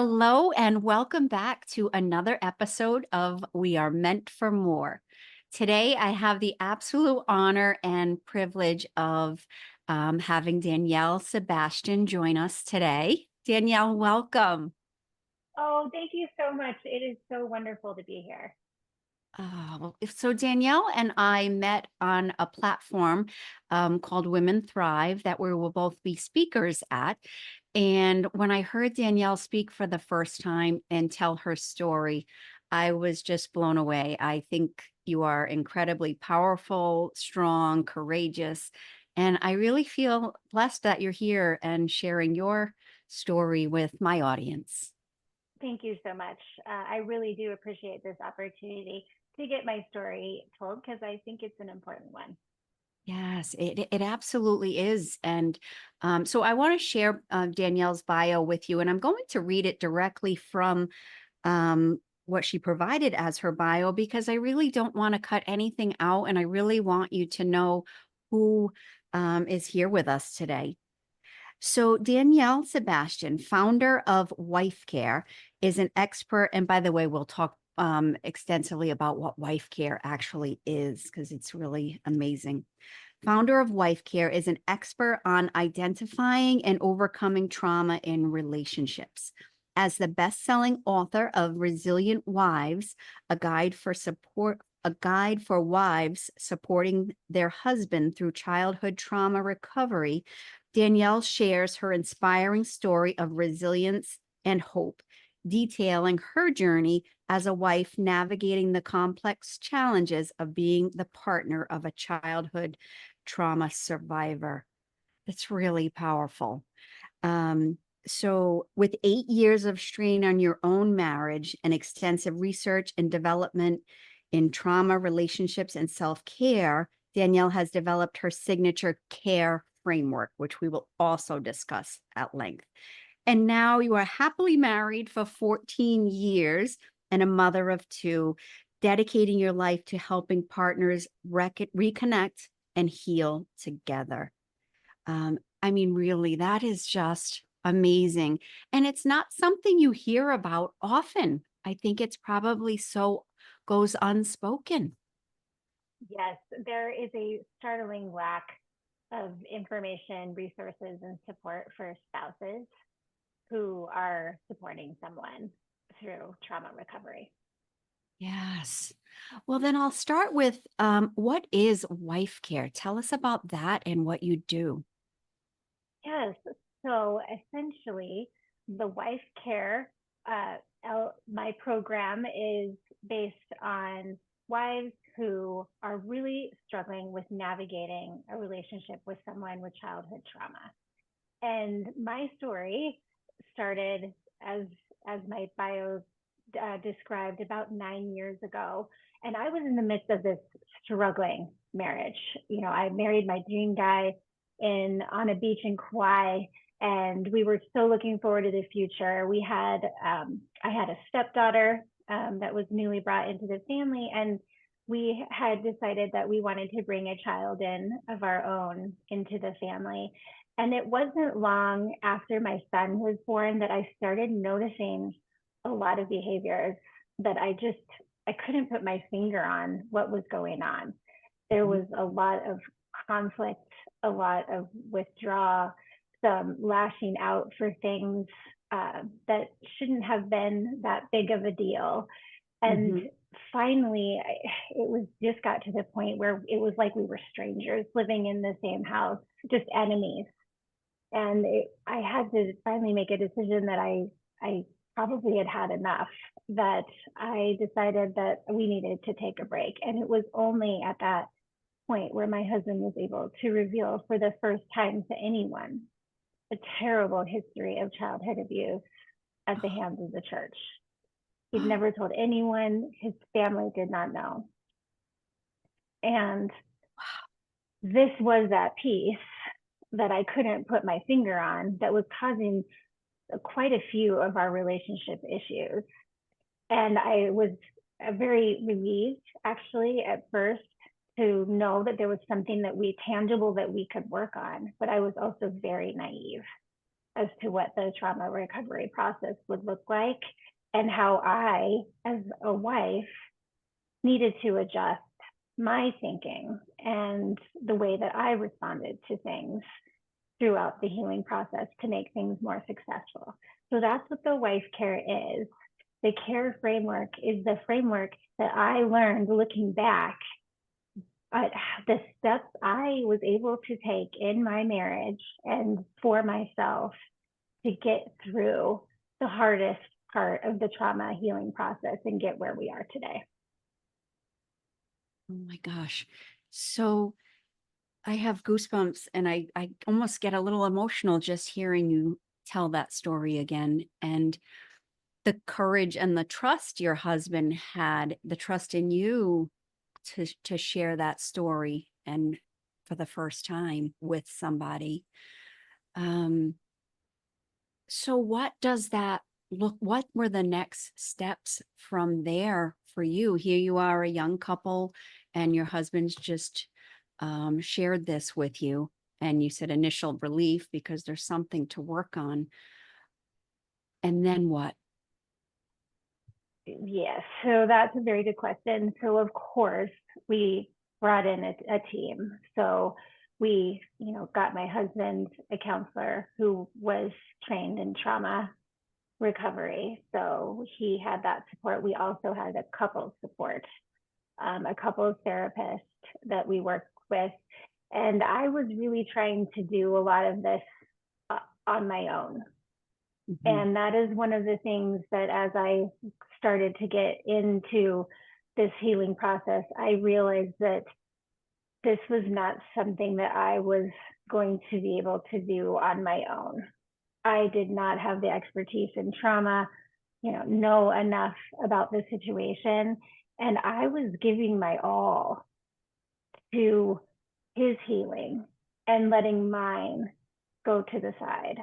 Hello, and welcome back to another episode of We Are Meant for More. Today, I have the absolute honor and privilege of having Danielle Sebastian join us today. Danielle, welcome. Oh, thank you so much. It is so wonderful to be here. So Danielle and I met on a platform called Women Thrive that we will both be speakers at. And when I heard Danielle speak for the first time and tell her story, I was just blown away. I think you are incredibly powerful, strong, courageous, and I really feel blessed that you're here and sharing your story with my audience. Thank you so much. I really do appreciate this opportunity to get my story told because I think it's an important one. Yes, it absolutely is. And so I want to share Danielle's bio with you, and I'm going to read it directly from what she provided as her bio because I really don't want to cut anything out, and I really want you to know who is here with us today. So, Danielle Sebastian, founder of WifeCARE, is an expert. And by the way, we'll talk extensively about what WifeCARE actually is because it's really amazing. Founder of WifeCARE is an expert on identifying and overcoming trauma in relationships. As the best-selling author of Resilient Wives, a guide for wives supporting their husband through childhood trauma recovery, Danielle shares her inspiring story of resilience and hope, detailing her journey as a wife navigating the complex challenges of being the partner of a childhood trauma survivor. It's really powerful. So, with 8 years of strain on your own marriage and extensive research and development in trauma, relationships, and self care, Danielle has developed her signature care framework, which we will also discuss at length. And now you are happily married for 14 years and a mother of two, dedicating your life to helping partners reconnect and heal together. I mean, really, that is just amazing. And it's not something you hear about often. I think it's probably so goes unspoken. Yes, there is a startling lack of information, resources, and support for spouses who are supporting someone through trauma recovery. Yes. Well, then I'll start with what is wife care? Tell us about that and what you do. Yes. So essentially, the Wife Care, my program is based on wives who are really struggling with navigating a relationship with someone with childhood trauma. And my story started as my bio described about 9 years ago. And I was in the midst of this struggling marriage. You know, I married my dream guy in on a beach in Kauai, and we were so looking forward to the future. I had a stepdaughter that was newly brought into the family, and we had decided that we wanted to bring a child in of our own into the family. And it wasn't long after my son was born that I started noticing a lot of behaviors that I couldn't put my finger on what was going on. There Mhm. was a lot of conflict, a lot of withdrawal, some lashing out for things that shouldn't have been that big of a deal. And Mhm. finally, it was just got to the point where it was like we were strangers living in the same house, just enemies. And I had to finally make a decision that I probably had enough, that I decided that we needed to take a break. And it was only at that point where my husband was able to reveal for the first time to anyone a terrible history of childhood abuse at the hands of the church. He'd never told anyone, his family did not know. And this was that piece that I couldn't put my finger on that was causing quite a few of our relationship issues. And I was very relieved, actually, at first to know that there was something that we tangible that we could work on. But I was also very naive. as to what the trauma recovery process would look like and how I, as a wife, needed to adjust my thinking and the way that I responded to things throughout the healing process to make things more successful. So that's what the WifeCARE is. The care framework is the framework that I learned looking back at the steps I was able to take in my marriage and for myself to get through the hardest part of the trauma healing process and get where we are today. Oh my gosh. So I have goosebumps and I almost get a little emotional just hearing you tell that story again. And the courage and the trust your husband had, the trust in you to share that story and for the first time with somebody. Um, so what does that look, what were the next steps from there for you? Here you are, a young couple, and your husband's just shared this with you. And you said initial relief because there's something to work on. And then what? Yes, so that's a very good question. So of course we brought in a team. So we, got my husband a counselor who was trained in trauma recovery. So he had that support. We also had a couples support, a couples therapist that we worked with. And I was really trying to do a lot of this on my own. Mhm. And that is one of the things that as I started to get into this healing process, I realized that this was not something that I was going to be able to do on my own. I did not have the expertise in trauma, know enough about the situation. And I was giving my all to his healing and letting mine go to the side.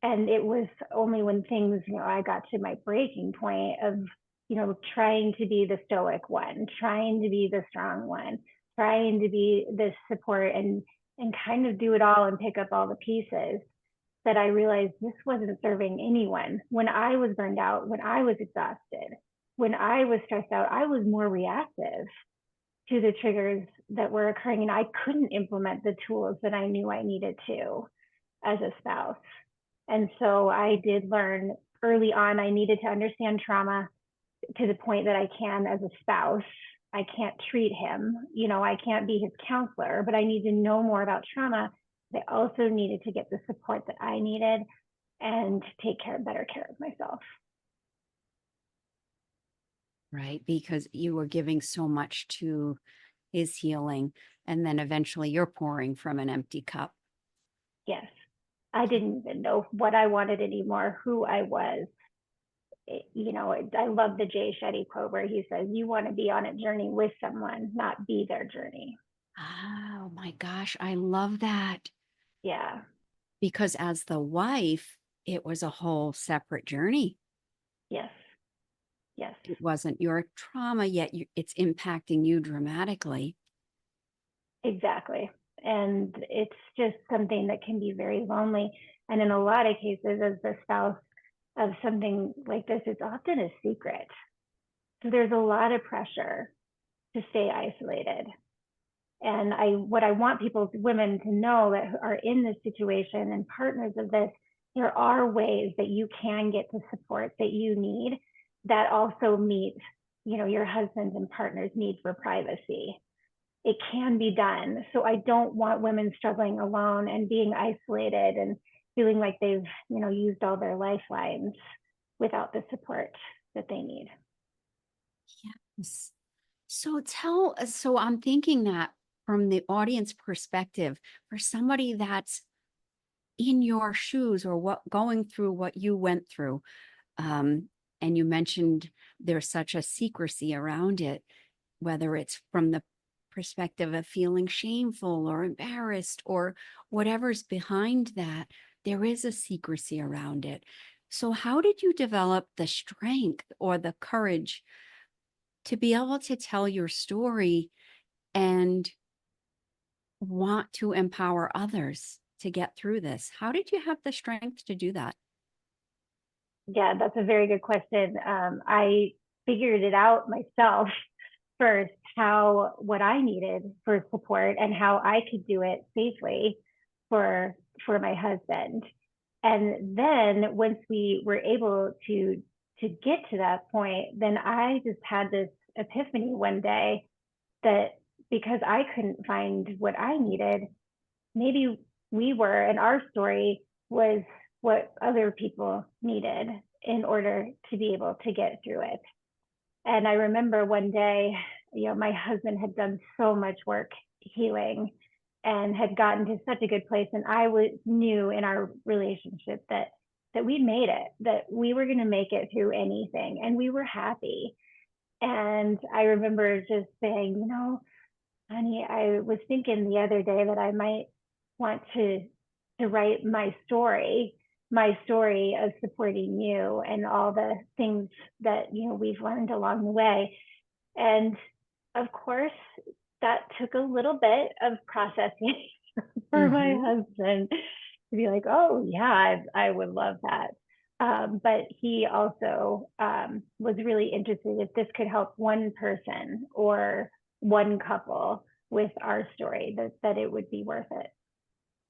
And it was only when things, I got to my breaking point of, trying to be the stoic one, trying to be the strong one, trying to be this support and kind of do it all and pick up all the pieces, that I realized this wasn't serving anyone. When I was burned out, when I was exhausted, when I was stressed out, I was more reactive to the triggers that were occurring, and I couldn't implement the tools that I knew I needed to as a spouse. And so I did learn early on I needed to understand trauma to the point that I can as a spouse. I can't treat him, I can't be his counselor, but I need to know more about trauma. I also needed to get the support that I needed and take better care of myself. Right? Because you were giving so much to his healing, and then eventually you're pouring from an empty cup. Yes. I didn't even know what I wanted anymore, who I was. I love the Jay Shetty quote where he says, you want to be on a journey with someone, not be their journey. Oh my gosh, I love that. Yeah. Because as the wife, it was a whole separate journey. Yes. Yes. It wasn't your trauma yet. It's impacting you dramatically. Exactly. And it's just something that can be very lonely. And in a lot of cases, as the spouse of something like this, it's often a secret. So there's a lot of pressure to stay isolated. And what I want women to know that are in this situation and partners of this, there are ways that you can get the support that you need that also meet, your husband's and partner's need for privacy. It can be done. So I don't want women struggling alone and being isolated and feeling like they've, used all their lifelines without the support that they need. Yes. So I'm thinking that from the audience perspective, for somebody that's in your shoes or what going through what you went through, um, and you mentioned there's such a secrecy around it, whether it's from the perspective of feeling shameful or embarrassed or whatever's behind that, there is a secrecy around it. So, how did you develop the strength or the courage to be able to tell your story and want to empower others? to get through this? How did you have the strength to do that? Yeah, that's a very good question. I figured it out myself first, how what I needed for support and how I could do it safely for my husband. And then once we were able to get to that point, then I just had this epiphany one day that because I couldn't find what I needed, maybe we were, and our story was what other people needed in order to be able to get through it. And I remember one day, my husband had done so much work healing and had gotten to such a good place. And knew in our relationship that we made it, that we were going to make it through anything, and we were happy. And I remember just saying, honey, I was thinking the other day that I might want to write my story of supporting you and all the things that we've learned along the way. And of course, that took a little bit of processing for my Hmm. husband to be like, oh yeah, I would love that. But he also was really interested if this could help one person or one couple with our story, that it would be worth it.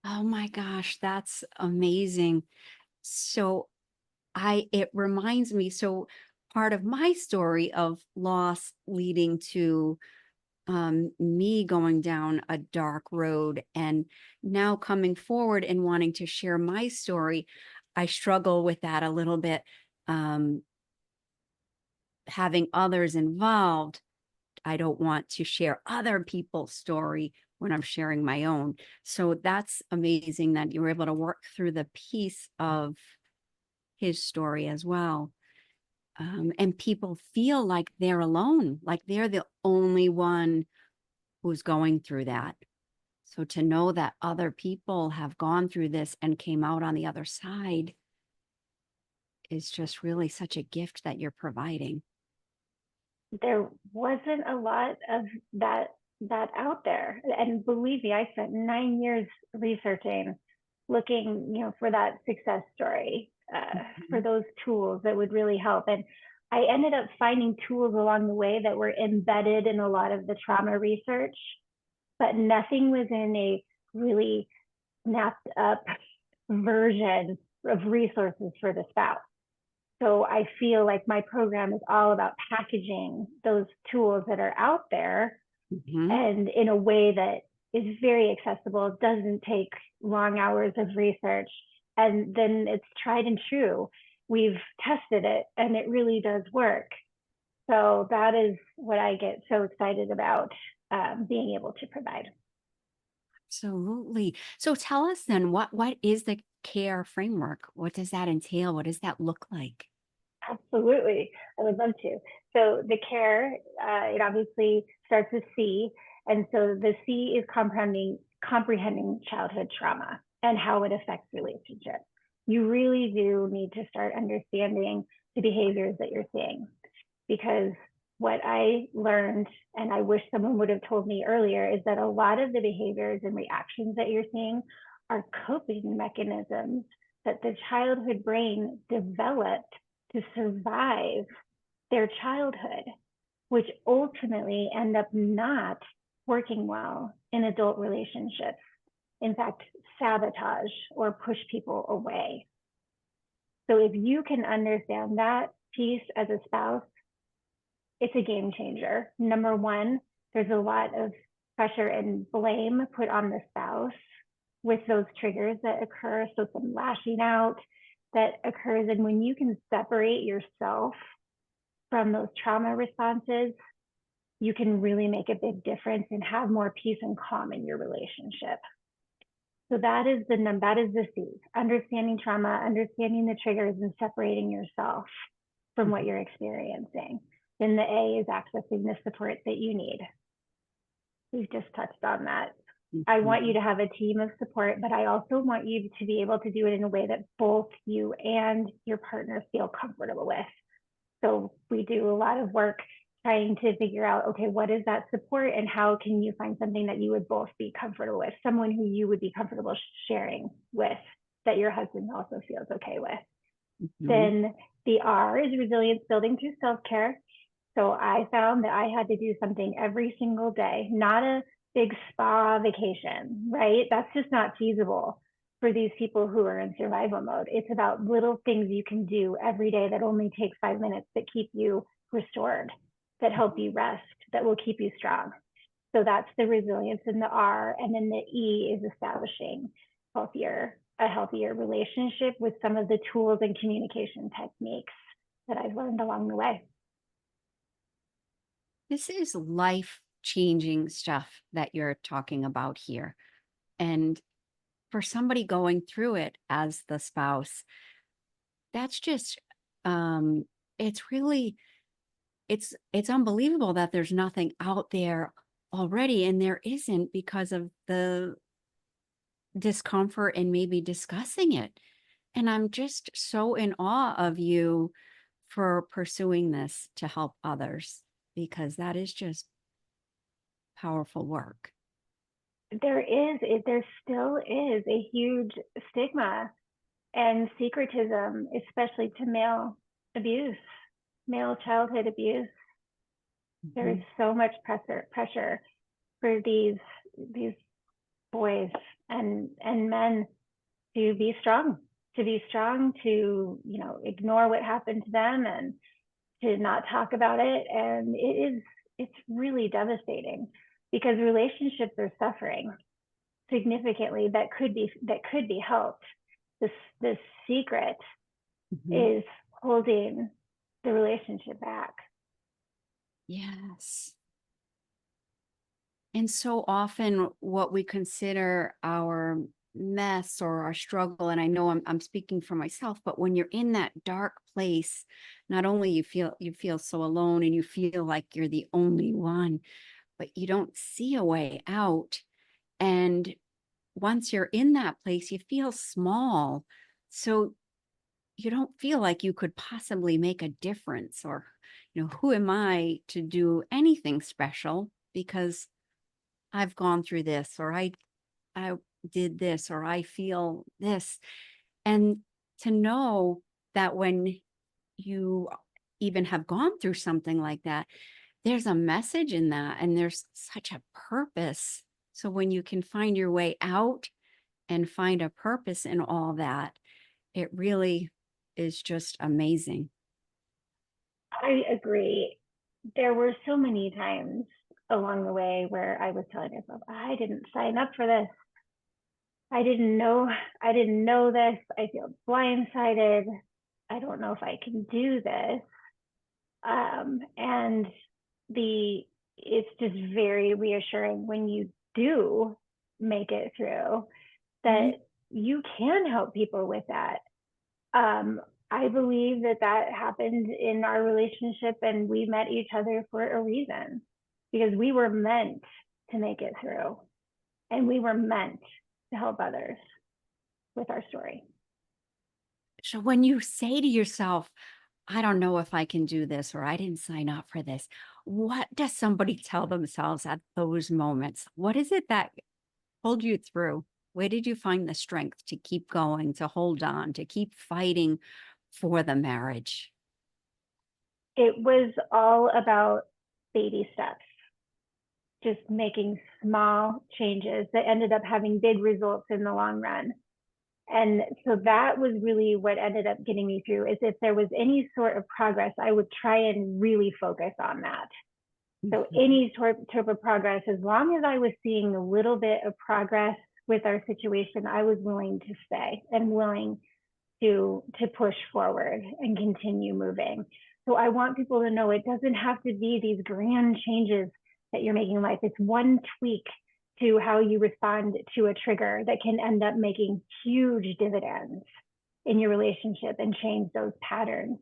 Oh my gosh, that's amazing. So it reminds me, so part of my story of loss leading to me going down a dark road and now coming forward and wanting to share my story, I struggle with that a little bit. Um, Having others involved, I don't want to share other people's story when I'm sharing my own. So that's amazing that you were able to work through the piece of his story as well. And people feel like they're alone, like they're the only one who's going through that. So to know that other people have gone through this and came out on the other side is just really such a gift that you're providing. There wasn't a lot of that out there. And believe me, I spent 9 years researching, looking, for that success story, for Mhm. those tools that would really help. And I ended up finding tools along the way that were embedded in a lot of the trauma research, but nothing was in a really snapped up version of resources for the spouse. So I feel like my program is all about packaging those tools that are out there Mhm. and in a way that is very accessible, doesn't take long hours of research, and then it's tried and true. We've tested it and it really does work. So that is what I get so excited about, being able to provide. Absolutely. So tell us then, what is the care framework? What does that entail? What does that look like? Absolutely. I would love to. So the care, it obviously starts with C. And so the C is comprehending childhood trauma and how it affects relationships. You really do need to start understanding the behaviors that you're seeing, because what I learned, and I wish someone would have told me earlier, is that a lot of the behaviors and reactions that you're seeing are coping mechanisms that the childhood brain developed to survive their childhood, which ultimately end up not working well in adult relationships. In fact, sabotage or push people away. So if you can understand that piece as a spouse, it's a game changer. Number one, there's a lot of pressure and blame put on the spouse with those triggers that occur. So some lashing out that occurs. And when you can separate yourself from those trauma responses, you can really make a big difference and have more peace and calm in your relationship. So that is the C, understanding trauma, understanding the triggers, and separating yourself from what you're experiencing. Then the A is accessing the support that you need. We've just touched on that. I want you Mhm. to have a team of support, but I also want you to be able to do it in a way that both you and your partner feel comfortable with. So we do a lot of work trying to figure out, okay, what is that support and how can you find something that you would both be comfortable with, someone who you would be comfortable sharing with, that your husband also feels okay with. Mhm. Then the R is resilience building through self-care. So I found that I had to do something every single day, not a big spa vacation, right? That's just not feasible for these people who are in survival mode. It's about little things you can do every day that only take 5 minutes that keep you restored, that help you rest, that will keep you strong. So that's the resilience in the R. And then the E is establishing a healthier relationship with some of the tools and communication techniques that I've learned along the way. This is life-changing stuff that you're talking about here. And for somebody going through it as the spouse, that's just um it's really it's unbelievable that there's nothing out there already, and there isn't because of the discomfort and maybe discussing it. And I'm just so in awe of you for pursuing this to help others, because that is just powerful work. There still is a huge stigma and secretism, especially to male abuse, male childhood abuse. There is Mhm. so much pressure for these boys and men to be strong, to ignore what happened to them and to not talk about it. And it's really devastating because relationships are suffering significantly that could be helped. This secret Mhm. is holding the relationship back. Yes. And so often what we consider our mess or our struggle, and I know I'm speaking for myself, but when you're in that dark place, not only you feel so alone and you feel like you're the only one, but you don't see a way out. And once you're in that place, you feel small. So you don't feel like you could possibly make a difference, or, who am I to do anything special because I've gone through this, or I did this, or I feel this. And to know that when you even have gone through something like that, there's a message in that and there's such a purpose. So when you can find your way out and find a purpose in all that, it really is just amazing. I agree. There were so many times along the way where I was telling myself, I didn't sign up for this. I didn't know I didn't know this. I feel blindsided. I don't know if I can do this. And the it's just very reassuring when you do make it through that Mhm. you can help people with that. Um, I believe that happened in our relationship, and we met each other for a reason because we were meant to make it through, and we were meant to help others with our story. So when you say to yourself, I don't know if I can do this, or I didn't sign up for this, what does somebody tell themselves at those moments? What is it that pulled you through? Where did you find the strength to keep going, to hold on, to keep fighting for the marriage? It was all about baby steps, just making small changes that ended up having big results in the long run. And so that was really what ended up getting me through. Is if there was any sort of progress, I would try and really focus on that. So Mhm. any sort of progress, as long as I was seeing a little bit of progress with our situation, I was willing to stay and willing to push forward and continue moving. So I want people to know it doesn't have to be these grand changes that you're making in life. It's one tweak to how you respond to a trigger that can end up making huge dividends in your relationship and change those patterns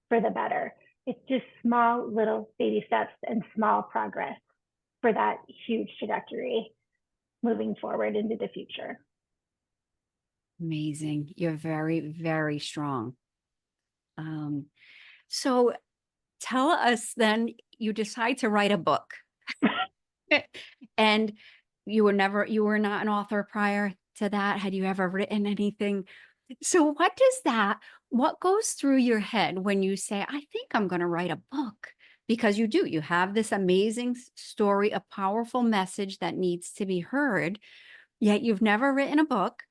for the better. It's just small little baby steps and small progress for that huge trajectory moving forward into the future. Amazing. You're very, very strong. Um, so tell us then, you decide to write a book. And you were not an author prior to that? Had you ever written anything? So what goes through your head when you say, I think I'm going to write a book? Because you have this amazing story, a powerful message that needs to be heard, yet you've never written a book.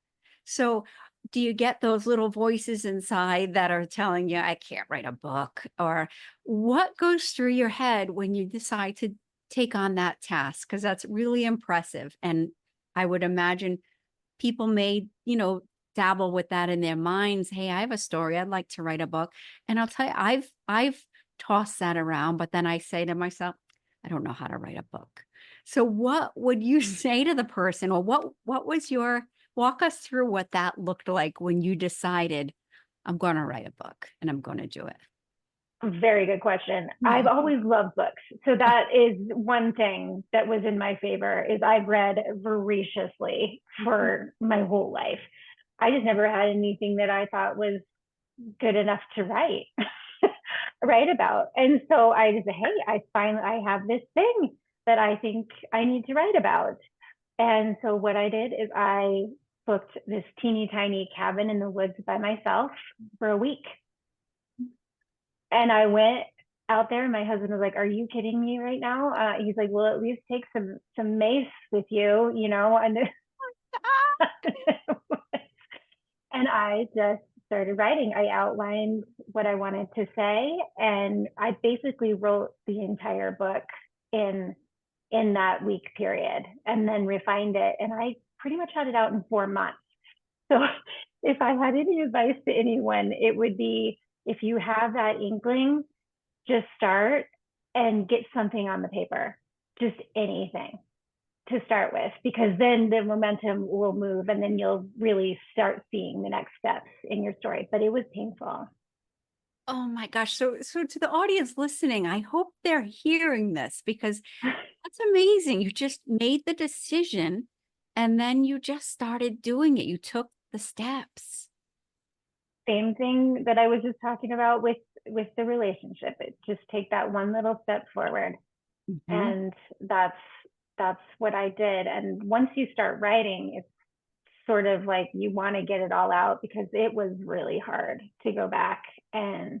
So do you get those little voices inside that are telling you, I can't write a book? Or what goes through your head when you decide to take on that task? Because that's really impressive. And I would imagine people may, dabble with that in their minds. Hey, I have a story. I'd like to write a book. And I'll tell you, I've tossed that around, but then I say to myself, I don't know how to write a book. So what would you say to the person, or what was your walk us through what that looked like when you decided I'm going to write a book and I'm going to do it? Very good question. I've always loved books. So that is one thing that was in my favor is I've read voraciously for my whole life. I just never had anything that I thought was good enough to write about. And so I just said, hey, I have this thing that I think I need to write about. And so what I did is I booked this teeny tiny cabin in the woods by myself for a week. And I went out there, and my husband was like, "Are you kidding me right now?" He's like, "Well, at least take some mace with you, you know." And and I just started writing. I outlined what I wanted to say, and I basically wrote the entire book in that week period, and then refined it. And I pretty much had it out in 4 months. So, if I had any advice to anyone, it would be if you have that inkling, just start and get something on the paper, just anything to start with, because then the momentum will move and then you'll really start seeing the next steps in your story. But it was painful. Oh my gosh. So to the audience listening, I hope they're hearing this, because that's amazing. You just made the decision and then you just started doing it. You took the steps. Same thing that I was just talking about with the relationship. It just take that one little step forward. Mhm. And that's what I did. And once you start writing, it's sort of like you want to get it all out, because it was really hard to go back and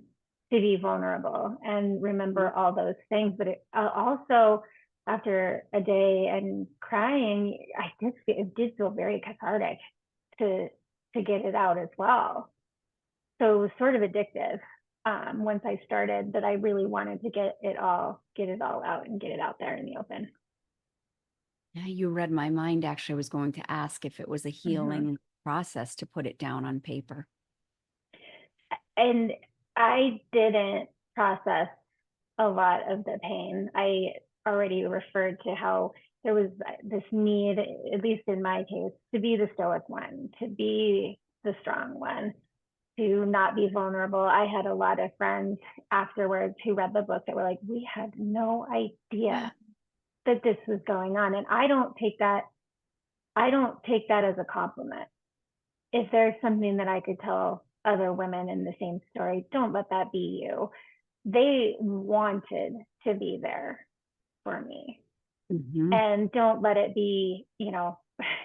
to be vulnerable and remember all those things. But it also, after a day and crying, it did feel very cathartic to get it out as well. So it was sort of addictive once I started, that I really wanted to get it all out and get it out there in the open. Yeah, you read my mind. Actually, I was going to ask if it was a Mm-hmm. healing process to put it down on paper. And I didn't process a lot of the pain. I already referred to how there was this need, at least in my case, to be the stoic one, to be the strong one, to not be vulnerable. I had a lot of friends afterwards who read the book that were like, we had no idea that this was going on. And I don't take that as a compliment. If there's something that I could tell other women in the same story, don't let that be you. They wanted to be there for me. Mhm. And don't let it be,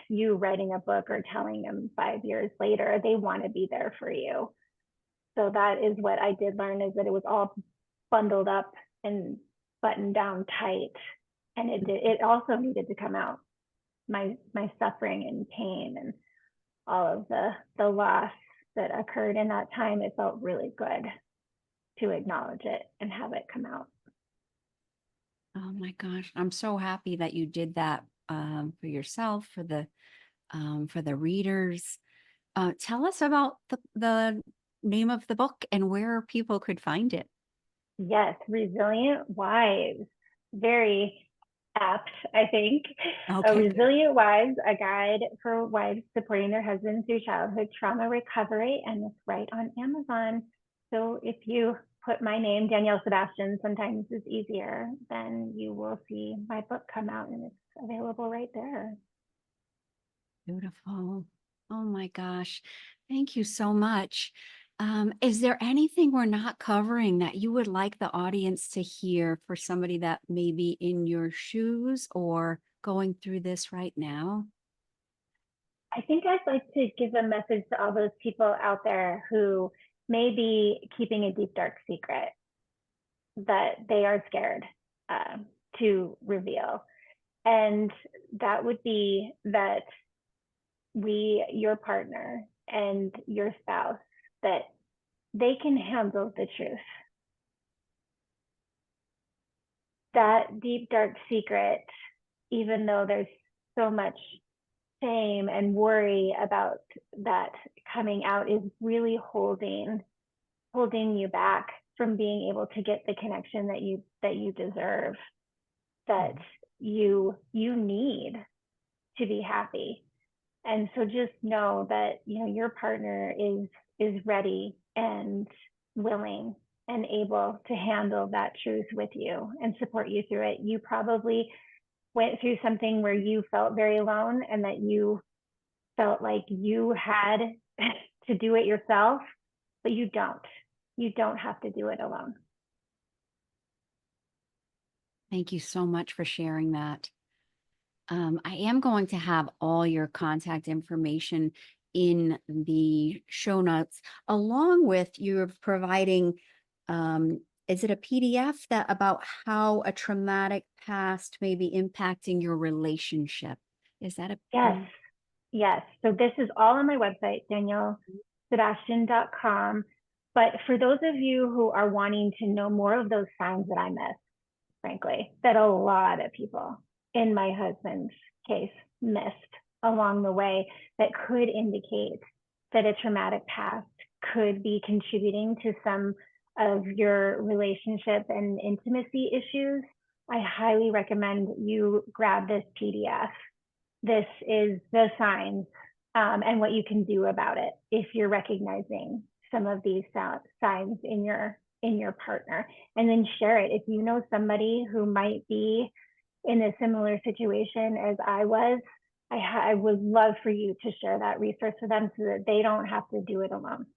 you writing a book or telling them 5 years later. They want to be there for you. So that is what I did learn, is that it was all bundled up and buttoned down tight. And it also needed to come out. My suffering and pain and all of the loss that occurred in that time, it felt really good to acknowledge it and have it come out. Oh my gosh. I'm so happy that you did that for yourself, for the readers. Tell us about the name of the book and where people could find it. Yes, Resilient Wives. Very apt, I think. A Okay, good. Resilient Wives, a guide for wives supporting their husbands through childhood trauma recovery, and it's right on Amazon. So if you put my name, Danielle Sebastian, sometimes is easier, then you will see my book come out, and it's available right there. Beautiful. Oh my gosh. Thank you so much. Is there anything we're not covering that you would like the audience to hear for somebody that may be in your shoes or going through this right now? I think I'd like to give a message to all those people out there who may be keeping a deep, dark secret that they are scared uh, to reveal. And that would be that your partner and your spouse, that they can handle the truth. That deep, dark secret, even though there's so much shame and worry about that coming out, is really holding you back from being able to get the connection that you deserve, that you need to be happy. And so just know that, your partner is ready and willing and able to handle that truth with you and support you through it. You probably went through something where you felt very alone and that you felt like you had to do it yourself, but you don't. You don't have to do it alone. Thank you so much for sharing that. I am going to have all your contact information in the show notes, along with you providing, is it a PDF that about how a traumatic past may be impacting your relationship? Is that a Yes, yes. So this is all on my website, DanielleSebastian.com. But for those of you who are wanting to know more of those signs that I missed, frankly, that a lot of people in my husband's case missed along the way, that could indicate that a traumatic past could be contributing to some of your relationship and intimacy issues, I highly recommend you grab this PDF. This is the signs, and what you can do about it if you're recognizing some of these signs in your partner, and then share it. If you know somebody who might be in a similar situation as I was, I would love for you to share that resource with them so that they don't have to do it alone.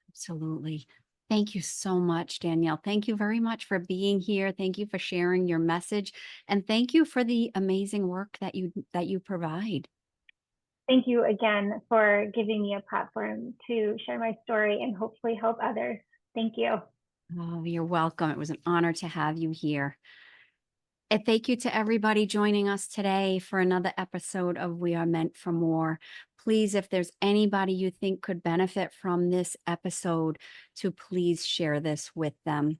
Absolutely. Thank you so much, Danielle. Thank you very much for being here. Thank you for sharing your message, and thank you for the amazing work that you provide. Thank you again for giving me a platform to share my story and hopefully help others. Thank you. Oh, you're welcome. It was an honor to have you here. And thank you to everybody joining us today for another episode of We Are Meant for More. Please, if there's anybody you think could benefit from this episode, to please share this with them.